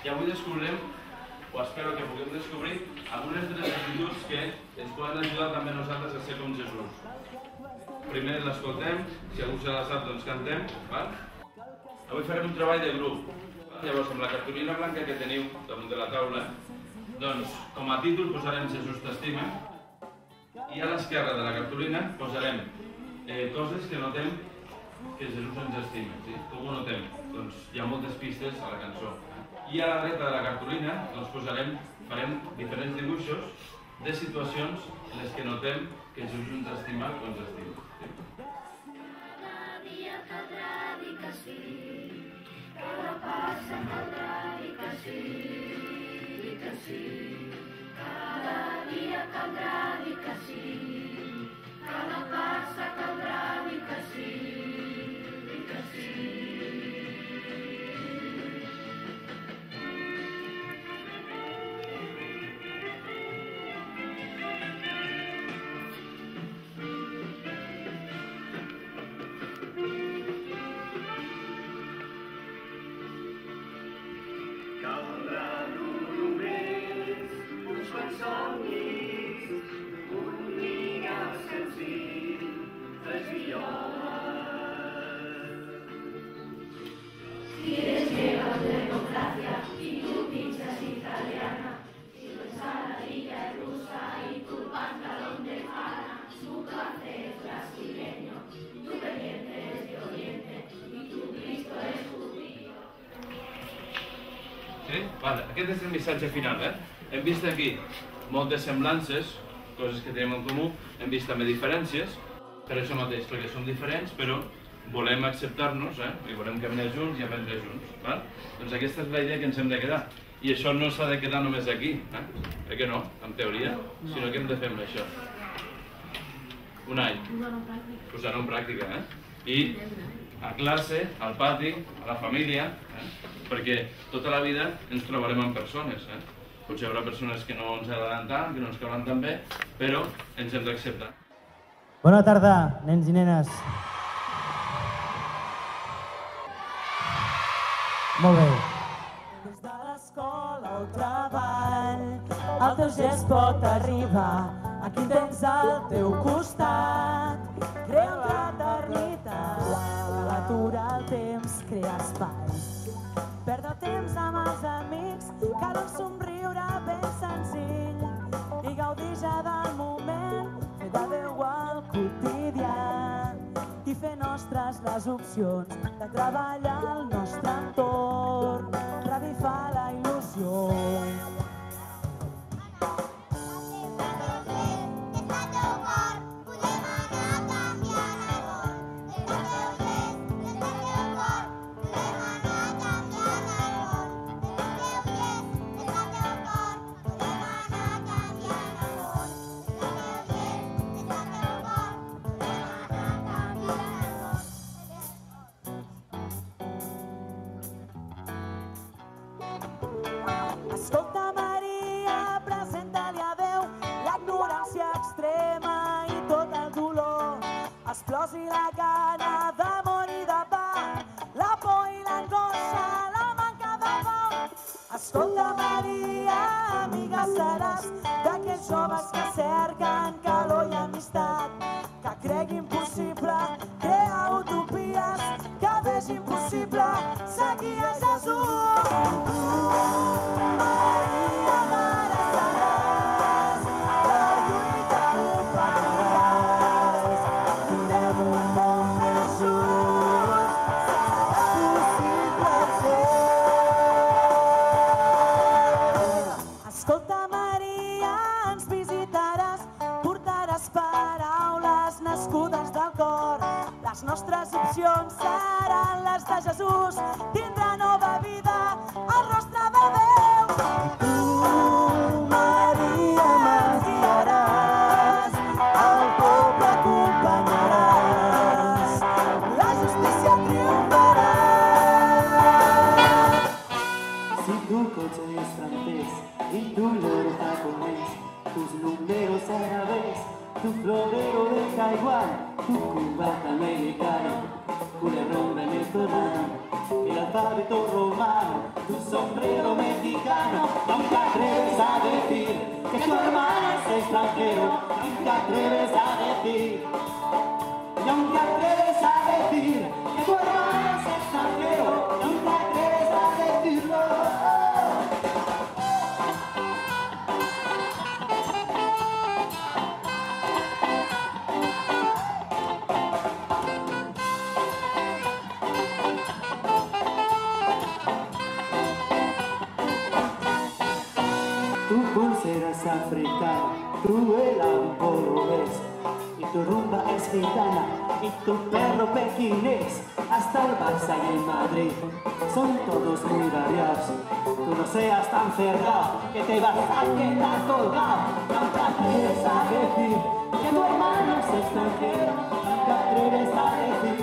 I avui descobrirem, o espero que puguem descobrir, algunes de les actituds que ens poden ajudar també nosaltres a ser com Jesús. Primer l'escoltem, si algú se la sap doncs cantem. Avui farem un treball de grup. Llavors, amb la cartolina blanca que teniu damunt de la taula, doncs com a títol posarem Jesús t'estima i a l'esquerra de la cartolina posarem coses que notem que Jesús ens estima. Com ho notem? Doncs hi ha moltes pistes a la cançó. I a la dreta de la cartolina farem diferents dibuixos de situacions en les que notem que Jesús ens estima o ens estima. Cada dia caldrà dir que sí, cada passa caldrà dir que sí, dir que sí. Cada dia caldrà dir que sí, cada passa caldrà dir que sí, dir que sí. Aquest és el missatge final. Hem vist aquí moltes semblances, coses que tenim en comú, hem vist també diferències, per això mateix, perquè som diferents, però volem acceptar-nos i volem caminar junts i aprendre junts. Doncs aquesta és la idea que ens hem de quedar. I això no s'ha de quedar només aquí, perquè no, en teoria, sinó que hem de fer amb això. Un any. Posar-ho en pràctica. I a classe, al pati, a la família, perquè tota la vida ens trobarem amb persones. Potser hi haurà persones que no ens agraden tant, que no ens cauran tan bé, però ens hem d'acceptar. Bona tarda, nens i nenes. Molt bé. Des de l'escola al treball, el teu gest pot arribar. Aquí tens al teu costat. Crea fraternitat, aturar el temps, crear espai. Perdre temps amb els amics, cal un somriure ben senzill i gaudir ja del moment, fer de Déu al quotidià i fer nostres les opcions de treballar al nostre entorn, revifar la il·lusió. Escolta, Maria, presenta-li a Déu la ignorància extrema i tot el dolor, els plors i la gana d'amor i de pa, la por i l'angoixa, la manca de por. Escolta, Maria, amiga seràs d'aquells joves que cerquen calor i amistat, que creguin possible crear utopies, que vegin possible seguir a Jesús. Escolta, Maria, ens visitaràs, portaràs paraules nascudes del cor. Les nostres opcions seran les de Jesús, tindrà nova vida el rostre de Déu. Tu, Maria, me'ns guiaràs, el poble acompanyaràs, la justícia triomfarà. Si tu coche es francés y tu loro japonés, tus números árabes, tu florero de Taiwán, tu cubata americana, culerón venezolano, el alfabeto romano, tu sombrero mexicano. No te atreves a decir que tu hermano es extranjero, no te atreves a decir, no te atreves a decir que tu hermano es extranjero, no te atreves a decirlo. Tu pulsera es africana, tu helado portugués, y tu rumba es gitana, y tu perro pequinés, hasta el Barça y el Madrid, son todos muy variados. Tú no seas tan cerrado, que te vas a quedar colgado. No te atreves a decir que tu hermano es extranjero, no te atreves a decir